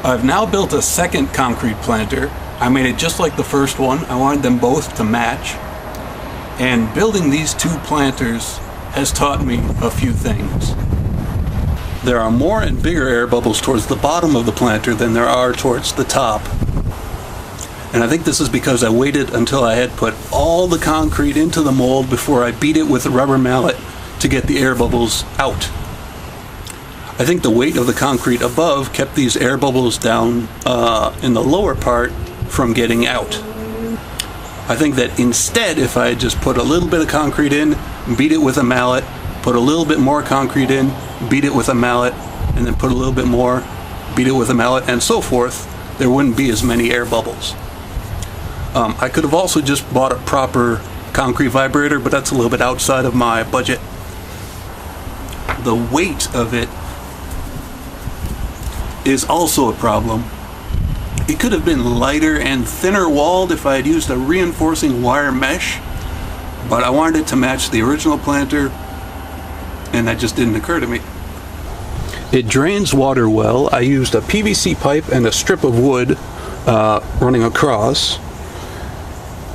I've now built a second concrete planter. I made it just like the first one. I wanted them both to match. And building these two planters has taught me a few things. There are more and bigger air bubbles towards the bottom of the planter than there are towards the top. And I think this is because I waited until I had put all the concrete into the mold before I beat it with a rubber mallet to get the air bubbles out. I think the weight of the concrete above kept these air bubbles down in the lower part from getting out. I think that instead, if I had just put a little bit of concrete in, beat it with a mallet, put a little bit more concrete in, beat it with a mallet, and then put a little bit more, beat it with a mallet, and so forth, there wouldn't be as many air bubbles. I could have also just bought a proper concrete vibrator, but that's a little bit outside of my budget. The weight of it is also a problem. It could have been lighter and thinner walled if I had used a reinforcing wire mesh, but I wanted it to match the original planter, and that just didn't occur to me. It drains water well. I used a PVC pipe and a strip of wood running across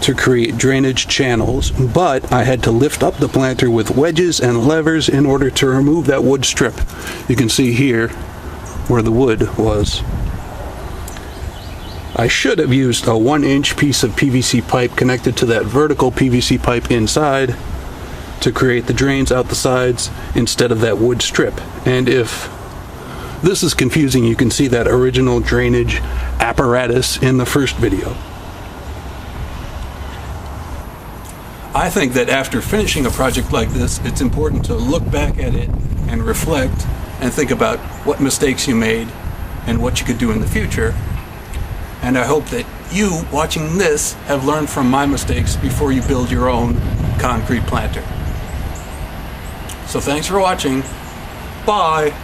to create drainage channels, but I had to lift up the planter with wedges and levers in order to remove that wood strip. You can see here where the wood was. I should have used a 1-inch piece of PVC pipe connected to that vertical PVC pipe inside to create the drains out the sides instead of that wood strip. And if this is confusing, you can see that original drainage apparatus in the first video. I think that after finishing a project like this, it's important to look back at it and reflect and think about what mistakes you made and what you could do in the future. And I hope that you, watching this, have learned from my mistakes before you build your own concrete planter. So thanks for watching. Bye.